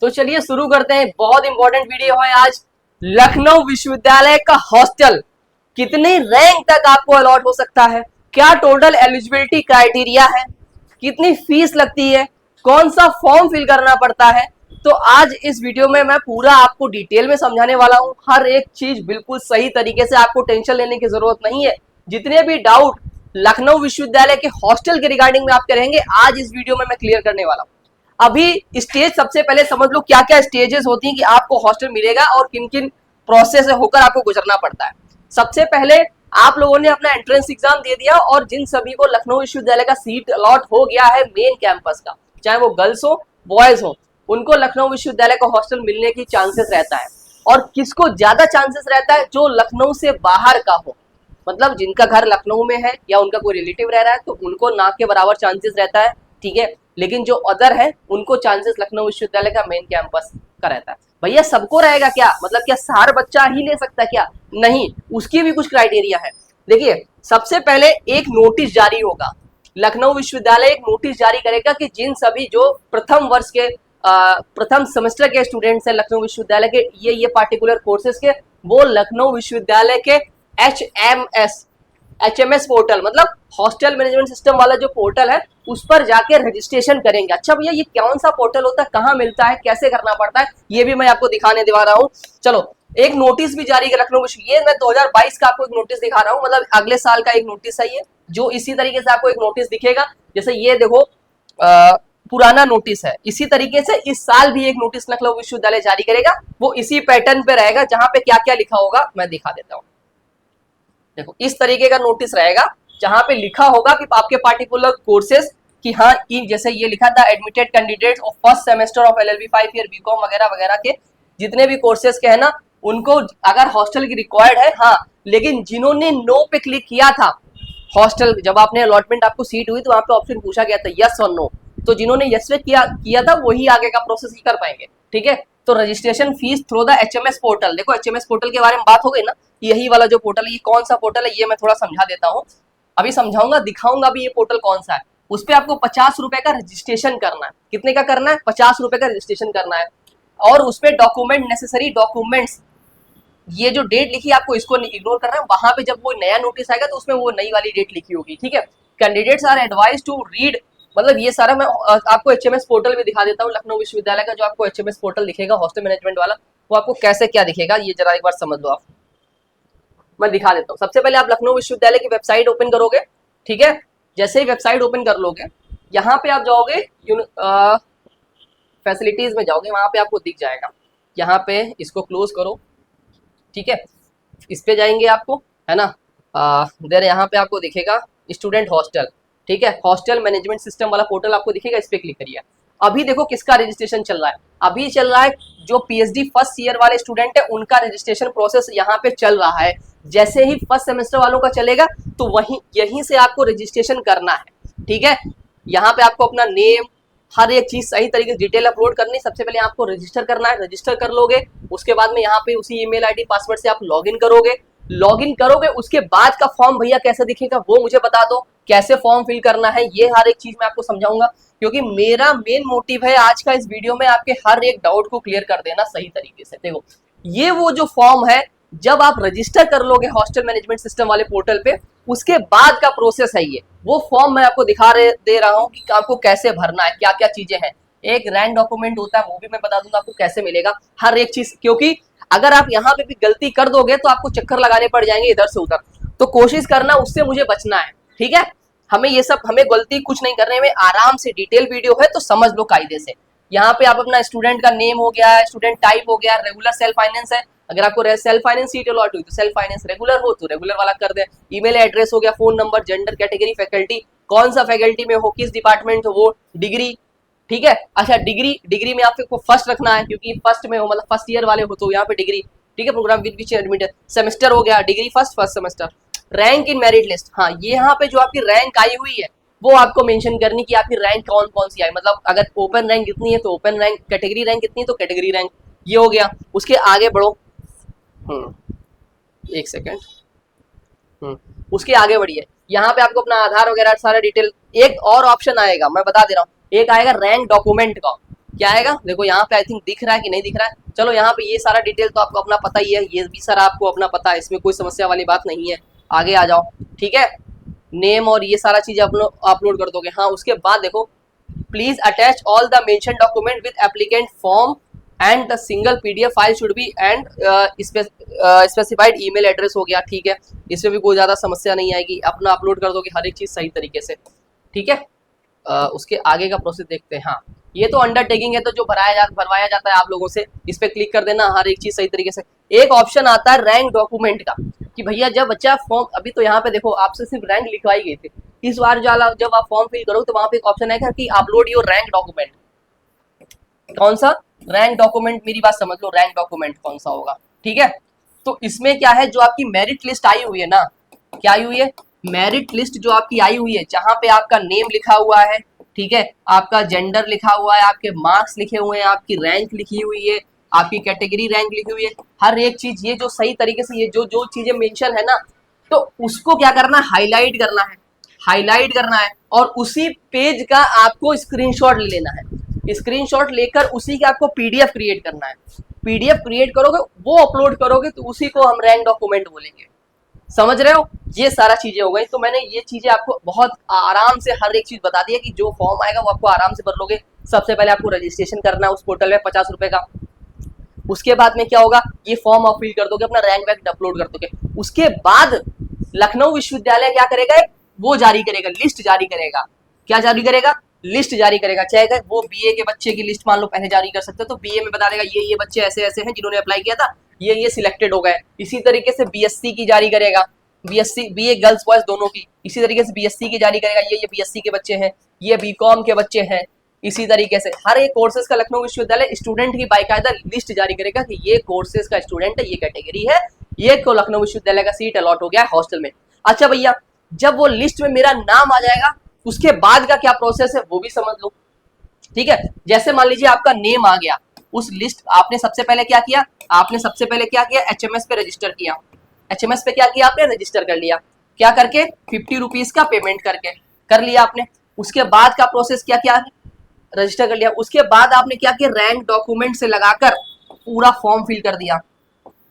तो चलिए शुरू करते हैं। बहुत इंपॉर्टेंट वीडियो है आज। लखनऊ विश्वविद्यालय का हॉस्टल कितनी रैंक तक आपको अलॉट हो सकता है, क्या टोटल एलिजिबिलिटी क्राइटेरिया है, कितनी फीस लगती है, कौन सा फॉर्म फिल करना पड़ता है। तो आज इस वीडियो में मैं पूरा आपको डिटेल में समझाने वाला हूं। हर एक चीज बिल्कुल सही तरीके से, आपको टेंशन लेने की जरूरत नहीं है। जितने भी डाउट लखनऊ विश्वविद्यालय के हॉस्टल के रिगार्डिंग में आप करेंगे, आज इस वीडियो में मैं क्लियर करने वाला हूं। अभी स्टेज सबसे पहले समझ लो क्या क्या स्टेजेस होती हैं कि आपको हॉस्टल मिलेगा और किन किन प्रोसेस से होकर आपको गुजरना पड़ता है। सबसे पहले आप लोगों ने अपना एंट्रेंस एग्जाम दे दिया और जिन सभी को लखनऊ विश्वविद्यालय का सीट अलॉट हो गया है मेन कैंपस का, चाहे वो गर्ल्स हो बॉयज हो, उनको लखनऊ विश्वविद्यालय का हॉस्टल मिलने की चांसेस रहता है। और किसको ज्यादा चांसेस रहता है? जो लखनऊ से बाहर का हो, मतलब जिनका घर लखनऊ में है या उनका कोई रिलेटिव रह रहा है, तो उनको ना के बराबर चांसेस रहता है, ठीक है। लेकिन जो अदर है उनको चांसेस लखनऊ विश्वविद्यालय का मेन कैंपस का रहता है। भैया सबको रहेगा क्या? मतलब क्या सार बच्चा ही ले सकता है क्या? नहीं, उसकी भी कुछ क्राइटेरिया है। देखिए, सबसे पहले एक नोटिस जारी होगा। लखनऊ विश्वविद्यालय एक नोटिस जारी करेगा कि जिन सभी जो प्रथम वर्ष के प्रथम सेमेस्टर के स्टूडेंट्स हैं लखनऊ विश्वविद्यालय के ये पार्टिकुलर कोर्सेज के, वो लखनऊ विश्वविद्यालय के HMS पोर्टल, मतलब हॉस्टल मैनेजमेंट सिस्टम वाला जो पोर्टल है, उस पर जाके रजिस्ट्रेशन करेंगे। अच्छा भैया, ये कौन सा पोर्टल होता है, कहाँ मिलता है, कैसे करना पड़ता है, ये भी मैं आपको दिखाने दिखा रहा हूँ। चलो, एक नोटिस भी जारी कर लखनऊ विश्व, ये मैं 2022 का आपको एक नोटिस दिखा रहा हूँ, मतलब अगले साल का एक नोटिस है ये, जो इसी तरीके से आपको एक नोटिस दिखेगा। जैसे ये देखो, पुराना नोटिस है, इसी तरीके से इस साल भी एक नोटिस लखनऊ विश्वविद्यालय जारी करेगा। वो इसी पैटर्न पे रहेगा, जहां पे क्या क्या लिखा होगा मैं दिखा देता हूँ। देखो, इस तरीके का नोटिस रहेगा जहां पे लिखा होगा कि आपके पार्टिकुलर कोर्सेज कि हाँ, जैसे ये लिखा था, admitted candidates of first semester of LLB 5 year BCom वगैरह वगैरह के जितने भी कोर्सेज के है ना, उनको अगर हॉस्टल की रिक्वायर्ड है, हाँ, लेकिन जिन्होंने नो पे क्लिक किया था, हॉस्टल जब आपने अलॉटमेंट आपको सीट हुई तो वहां पे ऑप्शन पूछा गया था यस और नो, तो जिन्होंने यस पे किया था वही आगे का प्रोसेस ही कर पाएंगे, ठीक है। तो registration fees through the HMS portal. देखो, HMS पोर्टल के बारे में बात हो गई ना, यही वाला जो पोर्टल है, ये कौन सा पोर्टल है ये मैं थोड़ा समझा देता हूँ। अभी समझाऊंगा, दिखाऊंगा भी ये पोर्टल कौन सा है। उस पर आपको 50 रुपए का रजिस्ट्रेशन करना है। कितने का करना है? 50 रुपए का रजिस्ट्रेशन करना है। और उस पर डॉक्यूमेंट, नेसेसरी डॉक्यूमेंट्स, ये जो डेट लिखी है आपको इसको इग्नोर करना है। वहां पे जब वो नया नोटिस आएगा तो उसमें वो नई वाली डेट लिखी होगी, ठीक है। Candidates are advise to read, मतलब ये सारा मैं आपको HMS पोर्टल भी दिखा देता हूँ लखनऊ विश्वविद्यालय का। जो आपको HMS पोर्टल दिखेगा हॉस्टल मैनेजमेंट वाला, वो आपको कैसे क्या दिखेगा ये जरा एक बार समझ लो आप। मैं दिखा देता हूँ। सबसे पहले आप लखनऊ विश्वविद्यालय की वेबसाइट ओपन करोगे, ठीक है। जैसे ही वेबसाइट ओपन कर लोगे, यहाँ पे आप जाओगे फैसिलिटीज में जाओगे, वहां पे आपको दिख जाएगा। यहाँ पे इसको क्लोज करो, ठीक है। इस पे जाएंगे आपको, है ना, देन यहाँ पे आपको दिखेगा स्टूडेंट हॉस्टल, ठीक है। हॉस्टल मैनेजमेंट सिस्टम वाला पोर्टल आपको दिखेगा, इस पे क्लिक करिए। अभी देखो किसका रजिस्ट्रेशन चल रहा है। अभी चल रहा है जो PhD फर्स्ट ईयर वाले स्टूडेंट है, उनका रजिस्ट्रेशन प्रोसेस यहाँ पे चल रहा है। जैसे ही फर्स्ट सेमेस्टर वालों का चलेगा तो यहीं से आपको रजिस्ट्रेशन करना है, ठीक है। यहाँ पे आपको अपना नेम, हर एक चीज सही तरीके से डिटेल अपलोड करनी। सबसे पहले आपको रजिस्टर करना है, रजिस्टर कर लोगे, उसके बाद में यहाँ पे उसी ईमेल आईडी पासवर्ड से आप लॉगिन करोगे। उसके बाद का फॉर्म भैया कैसे दिखेगा वो मुझे बता दो, कैसे फॉर्म फिल करना है, ये हर एक चीज मैं आपको समझाऊंगा, क्योंकि मेरा मेन मोटिव है आज का इस वीडियो में आपके हर एक डाउट को क्लियर कर देना सही तरीके से। देखो, ये वो जो फॉर्म है, जब आप रजिस्टर कर लोगे हॉस्टल मैनेजमेंट सिस्टम वाले पोर्टल पे, उसके बाद का प्रोसेस है ये। वो फॉर्म मैं आपको दे रहा हूँ कि आपको कैसे भरना है, क्या क्या चीजें हैं। एक रैंक डॉक्यूमेंट होता है, वो भी मैं बता दूंगा आपको कैसे मिलेगा, हर एक चीज। क्योंकि अगर आप यहाँ पे भी गलती कर दोगे तो आपको चक्कर लगाने पड़ जाएंगे इधर से उधर, तो कोशिश करना उससे मुझे बचना है, ठीक है। हमें गलती कुछ नहीं करने में, आराम से डिटेल वीडियो है तो समझ लो कायदे से। यहाँ पे आप अपना स्टूडेंट का नेम हो गया, स्टूडेंट टाइप हो गया, रेगुलर सेल्फ फाइनेंस है, अगर आपको सेल्फ फाइनेंस सीट अलॉट हुई तो सेल्फ फाइनेंस, रेगुलर हो तो रेगुलर वाला कर दे। ईमेल एड्रेस हो गया, phone number, gender, category, faculty, कौन सा फैकल्टी में हो, किस डिपार्टमेंट हो, वो, डिग्री, ठीक है। अच्छा, डिग्री में आपको फर्स्ट रखना है, क्योंकि फर्स्ट में हो, मतलब फर्स्ट ईयर वाले हो तो यहाँ पे डिग्री, ठीक है। Program with which admitted, semester हो गया, degree first semester, rank in merit list, हाँ, ये यहाँ पे जो आपकी रैंक आई हुई है वो आपको मेंशन करनी कि आपकी रैंक कौन कौन सी आई, मतलब अगर ओपन रैंक कितनी है तो ओपन रैंक, कैटेगरी रैंक कितनी है तो कैटेगरी रैंक, ये हो गया। उसके आगे बढ़ो, एक सेकेंड, उसके आगे बढ़िए। यहाँ पे आपको अपना आधार वगैरह सारा डिटेल, एक और ऑप्शन आएगा मैं बता दे रहा हूँ, एक आएगा रैंक डॉक्यूमेंट का, क्या आएगा, देखो यहाँ पे आई थिंक दिख रहा है कि नहीं दिख रहा है, चलो यहाँ पे ये सारा डिटेल तो आपको अपना पता ही है, ये भी सारा आपको अपना पता है, इसमें कोई समस्या वाली बात नहीं है। आगे आ जाओ, ठीक है, नेम और ये सारा चीज अपलोड कर दोगे। हाँ, उसके बाद देखो, please attach all the mention document with applicant form and the single PDF file should be and specified email address हो गया, ठीक है, इसमें भी कोई ज्यादा समस्या नहीं आएगी, अपना अपलोड कर दोगे हर एक चीज सही तरीके से, ठीक है। उसके आगे का प्रोसेस देखते हैं। हाँ, ये तो अंडरटेकिंग है, तो जो भरवाया जाता है आप लोगों से, इस पे क्लिक कर देना, हर एक चीज सही तरीके से। एक ऑप्शन आता है रैंक डॉक्यूमेंट का, कि भैया जब बच्चा फॉर्म, अभी तो यहाँ पे देखो आपसे सिर्फ रैंक लिखवाई गई थी, इस बार जब आप फॉर्म फिल करो तो वहां पे एक ऑप्शन आएगा कि अपलोड योर रैंक डॉक्यूमेंट। कौन सा रैंक डॉक्यूमेंट, मेरी बात समझ लो, रैंक डॉक्यूमेंट कौन सा होगा, ठीक है। तो इसमें क्या है, जो आपकी मेरिट लिस्ट आई हुई है ना, क्या आई हुई है, मेरिट लिस्ट जो आपकी आई हुई है, जहां पे आपका नेम लिखा हुआ है, ठीक है, आपका जेंडर लिखा हुआ है, आपके मार्क्स लिखे हुए हैं, आपकी रैंक लिखी हुई है, आपकी कैटेगरी रैंक लिखी हुई है, हर एक चीज ये जो सही तरीके से, ये जो जो चीजें मेंशन है ना, तो उसको क्या करना है, हाईलाइट करना है, हाईलाइट करना है, और उसी पेज का आपको स्क्रीनशॉट ले लेना है, स्क्रीनशॉट लेकर उसी का आपको पीडीएफ क्रिएट करना है, पीडीएफ क्रिएट करोगे, वो अपलोड करोगे, तो उसी को हम रैंक डॉक्यूमेंट बोलेंगे। समझ रहे हो, ये सारा चीजें हो गई। तो मैंने ये चीजें आपको बहुत आराम से हर एक चीज बता दी है कि जो फॉर्म आएगा वो आपको आराम से भर लोगे। सबसे पहले आपको रजिस्ट्रेशन करना है उस पोर्टल में 50 रुपए का, उसके बाद में क्या होगा, ये फॉर्म आप फिल कर दोगे, अपना रैंक वैंक अपलोड कर दोगे, उसके बाद लखनऊ विश्वविद्यालय क्या करेगा, वो जारी करेगा, लिस्ट जारी करेगा। क्या जारी करेगा, लिस्ट जारी करेगा। चाहे वो बीए के बच्चे की लिस्ट मान लो पहले जारी कर सकते हो, तो बीए में बता देगा ये बच्चे ऐसे ऐसे हैं जिन्होंने अप्लाई किया था, ये सिलेक्टेड हो गए। इसी तरीके से बीएससी की जारी करेगा, बीएससी बीए गर्ल्स बॉयज दोनों की, इसी तरीके से बीएससी की जारी करेगा, ये बीएससी के बच्चे हैं, ये बीकॉम के बच्चे हैं। इसी तरीके से हर एक कोर्सेज का लखनऊ विश्वविद्यालय स्टूडेंट की बाकायदा लिस्ट जारी करेगा कि ये कोर्सेज का स्टूडेंट है, ये कैटेगरी है, ये को लखनऊ विश्वविद्यालय का सीट अलॉट हो गया है हॉस्टल में। अच्छा भैया, जब वो लिस्ट में मेरा नाम आ जाएगा, उसके बाद का क्या प्रोसेस है वो भी समझ लो, ठीक है। जैसे मान लीजिए आपका नेम आ गया उस लिस्ट, आपने सबसे पहले क्या किया, एचएमएस पे रजिस्टर किया, एचएमएस पे क्या किया आपने, रजिस्टर कर लिया, क्या करके 50 रुपीज का पेमेंट करके कर लिया आपने। उसके बाद का प्रोसेस क्या किया, रजिस्टर कर लिया, उसके बाद आपने क्या किया, रैंक डॉक्यूमेंट से लगाकर पूरा फॉर्म फिल कर दिया,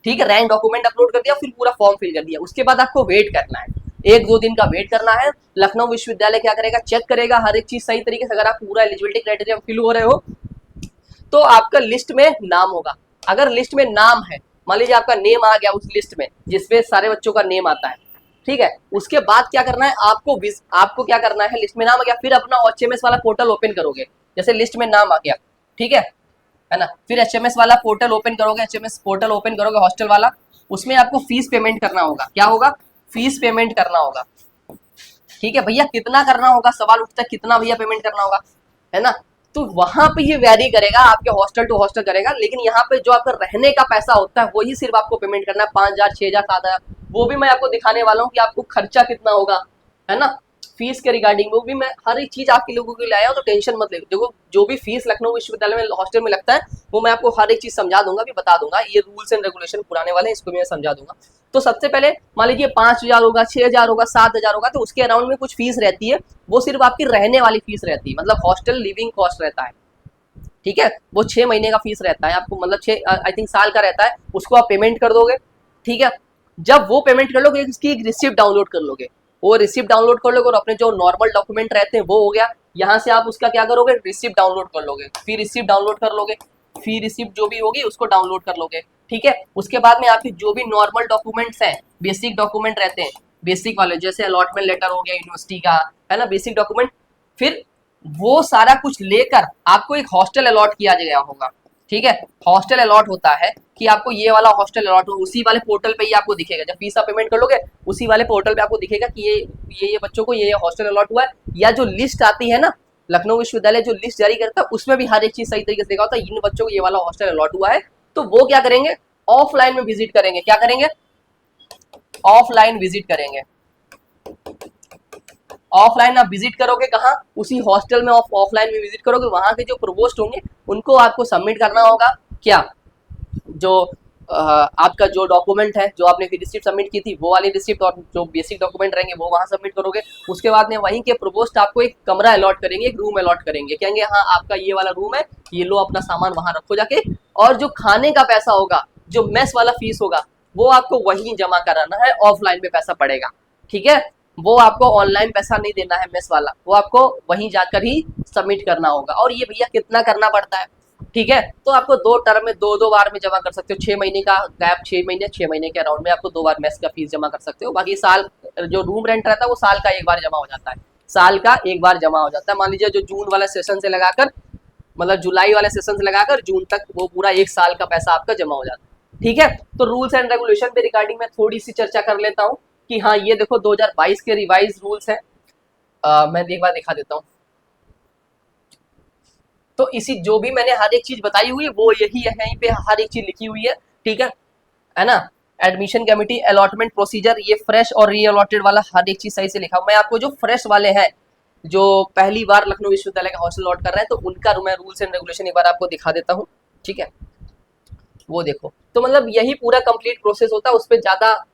ठीक है, रैंक डॉक्यूमेंट अपलोड कर दिया, फिर पूरा फॉर्म फिल कर दिया। उसके बाद आपको वेट करना है, 1-2 दिन का वेट करना है। लखनऊ विश्वविद्यालय क्या करेगा, चेक करेगा हर एक चीज सही तरीके से, अगर आप पूरा एलिजिबिलिटी क्राइटेरिया फिल हो रहे हो तो आपका लिस्ट में नाम होगा। अगर लिस्ट में नाम है, मान लीजिए आपका नेम आ गया उस लिस्ट में जिसपे सारे बच्चों का नेम आता है, ठीक है, उसके बाद क्या करना है, आपको क्या करना है, लिस्ट में नाम आ गया, फिर अपना एचएमएस वाला पोर्टल ओपन करोगे। जैसे लिस्ट में नाम आ गया, ठीक है ना, फिर एचएमएस वाला पोर्टल ओपन करोगे, एचएमएस पोर्टल ओपन करोगे हॉस्टल वाला, उसमें आपको फीस पेमेंट करना होगा। क्या होगा, फीस पेमेंट करना होगा, ठीक है। भैया कितना करना होगा, सवाल उठता है कितना भैया पेमेंट करना होगा, है ना, तो वहां पे ये वेरी करेगा, आपके हॉस्टल टू हॉस्टल करेगा, लेकिन यहाँ पे जो आपका रहने का पैसा होता है वही सिर्फ आपको पेमेंट करना है, 5,000, 6,000, 7,000, वो भी मैं आपको दिखाने वाला हूँ कि आपको खर्चा कितना होगा, है ना, फीस के रिगार्डिंग वो भी मैं हर एक चीज आपके लोगों के लिए आया हूँ, तो टेंशन मत ले। देखो जो भी फीस लखनऊ विश्वविद्यालय में हॉस्टल में लगता है वो मैं आपको हर एक चीज समझा दूंगा, भी बता दूंगा, ये रूल्स एंड रेगुलेशन पुराने वाले हैं, इसको भी मैं समझा दूंगा। तो सबसे पहले मान लीजिए 5,000 होगा, 6,000 होगा, 7,000 होगा, तो उसके अराउंड में कुछ फीस रहती है, वो सिर्फ आपकी रहने वाली फीस रहती है, मतलब हॉस्टल लिविंग कॉस्ट रहता है, ठीक है, वो 6 महीने का फीस रहता है आपको, मतलब 6 आई थिंक साल का रहता है, उसको आप पेमेंट कर दोगे, ठीक है। जब वो पेमेंट कर लोगे, इसकी एक रिसिप्ट डाउनलोड कर लोगे, वो रिसिप्ट डाउनलोड कर लोगे, और अपने जो नॉर्मल डॉक्यूमेंट रहते हैं वो हो गया, यहाँ से आप उसका क्या करोगे, रिसिप्ट डाउनलोड कर लोगे, फिर रिसिप्ट डाउनलोड कर लोगे, फिर रिसिप्ट जो भी होगी उसको डाउनलोड कर लोगे, ठीक है। उसके बाद में आपकी जो भी नॉर्मल डॉक्यूमेंट्स हैं, बेसिक डॉक्यूमेंट रहते हैं, बेसिक वाले, जैसे अलॉटमेंट लेटर हो गया यूनिवर्सिटी का, है ना, बेसिक डॉक्यूमेंट, फिर वो सारा कुछ लेकर आपको एक हॉस्टल अलॉट किया गया होगा, ठीक है। हॉस्टल अलॉट होता है कि आपको ये वाला हॉस्टल अलॉट हो, उसी वाले पोर्टल पे ही आपको दिखेगा, जब फीस आप पेमेंट कर लोगे उसी वाले पोर्टल पे आपको दिखेगा कि ये बच्चों को ये हॉस्टल अलॉट हुआ है। या जो लिस्ट आती है ना, लखनऊ विश्वविद्यालय जो लिस्ट जारी करता है उसमें भी हर एक चीज सही तरीके से देखा होता है, इन बच्चों को ये वाला हॉस्टल अलॉट हुआ है, तो वो क्या करेंगे, ऑफलाइन में विजिट करेंगे, क्या करेंगे, ऑफलाइन विजिट करेंगे। ऑफलाइन आप विजिट करोगे कहाँ, उसी हॉस्टल में ऑफलाइन में विजिट करोगे, वहां के जो प्रोवोस्ट होंगे उनको आपको सबमिट करना होगा, क्या, जो आपका जो डॉक्यूमेंट है, जो आपने रिसिप्ट सबमिट की थी वो वाली रिसिप्ट, और जो बेसिक डॉक्यूमेंट रहेंगे वो वहाँ सबमिट करोगे। उसके बाद में वहीं के प्रोवोस्ट आपको एक कमरा अलॉट करेंगे, एक रूम अलॉट करेंगे, कहेंगे हाँ आपका ये वाला रूम है, ये लो अपना सामान वहाँ रखो जाके। और जो खाने का पैसा होगा, जो मेस वाला फीस होगा, वो आपको वहीं जमा कराना है, ऑफलाइन में पैसा पड़ेगा, ठीक है। वो आपको ऑनलाइन पैसा नहीं देना है मेस वाला, वो आपको वहीं जाकर ही सबमिट करना होगा। और ये भैया कितना करना पड़ता है, ठीक है, तो आपको 2 टर्म में 2 बार में जमा कर सकते हो। 6 महीने का गैप, 6 महीने के अराउंड में आपको 2 बार मेस का फीस जमा कर सकते हो। बाकी साल जो रूम रेंट रहता है वो साल का एक बार जमा हो जाता है, साल का एक बार जमा हो जाता है। मान लीजिए जो जून वाले सेशन से लगाकर, मतलब जुलाई वाले सेशन से लगाकर जून तक, वो पूरा एक साल का पैसा आपका जमा हो जाता है, ठीक है। तो रूल्स एंड रेगुलेशन पे रिगार्डिंग मैं थोड़ी सी चर्चा कर लेता हूँ कि हाँ ये देखो 2022 के रिवाइज रूल्स हैं। मैं एक बार दिखा देता हूँ। तो इसी जो भी मैंने हर एक चीज बताई हुई है वो यही है, यहीं पे हर एक चीज लिखी हुई है, ठीक है ना। एडमिशन कमेटी, अलॉटमेंट प्रोसीजर, ये फ्रेश और री अलॉटेड वाला हर एक चीज सही से लिखा हूं। मैं आपको जो फ्रेश वाले हैं, जो पहली बार लखनऊ विश्वविद्यालय का हॉस्टल अलॉट कर रहे हैं, तो उनका मैं रूल्स एंड रेगुलेशन एक बार आपको दिखा देता हूँ, ठीक है। वो देखो, तो मतलब यही पूरा कंप्लीट प्रोसेस होता है, उस पर ज्यादा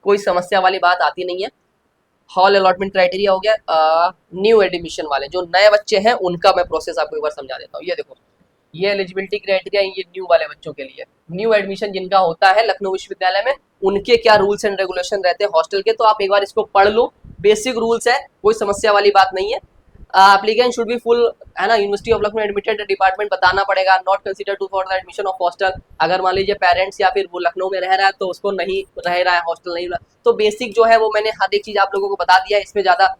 कोई समस्या वाली बात आती नहीं है। हॉल अलॉटमेंट क्राइटेरिया हो गया। न्यू एडमिशन वाले जो नए बच्चे हैं उनका मैं प्रोसेस आपको एक बार समझा देता हूँ। ये देखो, ये एलिजिबिलिटी क्राइटेरिया, ये न्यू वाले बच्चों के लिए, न्यू एडमिशन जिनका होता है लखनऊ विश्वविद्यालय में, उनके क्या रूल्स एंड रेगुलेशन रहते हैं हॉस्टल के, तो आप एक बार इसको पढ़ लो। बेसिक रूल्स है, कोई समस्या वाली बात नहीं है। एप्लीकेंट शुड बी फुल, है ना, university of Lucknow admitted department बताना पड़ेगा, not consider to for the admission of hostel. अगर मान लीजिए पेरेंट्स या फिर वो लखनऊ में रह रहा है तो उसको नहीं रह रहा है, हॉस्टल नहीं रहा, तो बेसिक जो है वो मैंने हर एक चीज आप लोगों को बता दिया है, इसमें ज्यादा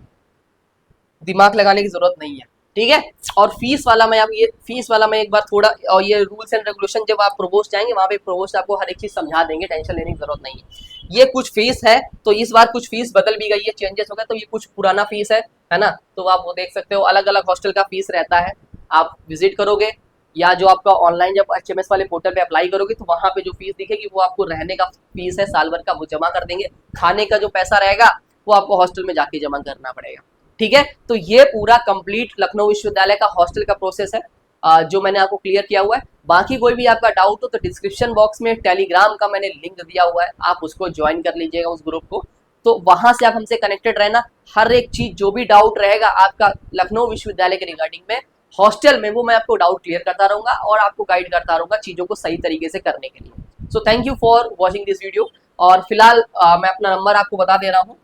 दिमाग लगाने की जरूरत नहीं है, ठीक है। और फीस वाला मैं, आप ये फीस वाला मैं एक बार थोड़ा, और ये रूल्स एंड रेगुलेशन जब आप प्रोवोस्ट जाएंगे वहां पे प्रोवोस्ट आपको हर एक चीज समझा देंगे, टेंशन लेने की जरूरत नहीं है। ये कुछ फीस है, तो इस बार कुछ फीस बदल भी गई है, चेंजेस हो गए, तो ये कुछ पुराना फीस है ना। तो आप वो देख सकते हो, अलग अलग हॉस्टल का फीस रहता है, आप विजिट करोगे या जो आपका ऑनलाइन जब HMS वाले पोर्टल पे अप्लाई करोगे तो वहां पे जो फीस दिखेगी वो आपको रहने का फीस है, साल भर का, वो जमा कर देंगे। खाने का जो पैसा रहेगा वो आपको हॉस्टल में जाके जमा करना पड़ेगा, ठीक है। तो ये पूरा कंप्लीट लखनऊ विश्वविद्यालय का हॉस्टल का प्रोसेस है, जो मैंने आपको क्लियर किया हुआ है। बाकी कोई भी आपका डाउट हो तो डिस्क्रिप्शन बॉक्स में टेलीग्राम का मैंने लिंक दिया हुआ है, आप उसको ज्वाइन कर लीजिएगा, उस ग्रुप को। तो वहां से आप हमसे कनेक्टेड रहना, हर एक चीज जो भी डाउट रहेगा आपका लखनऊ विश्वविद्यालय के रिगार्डिंग में, हॉस्टल में, वो मैं आपको डाउट क्लियर करता रहूंगा और आपको गाइड करता रहूंगा चीजों को सही तरीके से करने के लिए। So thank you for watching this video. और फिलहाल मैं अपना नंबर आपको बता दे रहा हूँ,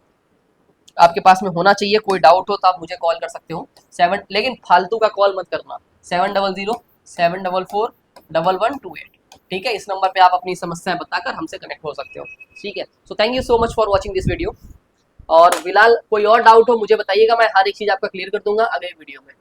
आपके पास में होना चाहिए। कोई डाउट हो तो आप मुझे कॉल कर सकते हो, 7, लेकिन फालतू का कॉल मत करना, 7007441128, ठीक है। इस नंबर पे आप अपनी समस्याएं बताकर हमसे कनेक्ट हो सकते हो, ठीक है। So thank you so much for watching this video. और फिलहाल कोई और डाउट हो मुझे बताइएगा, मैं हर एक चीज आपका क्लियर कर दूंगा अगले वीडियो में।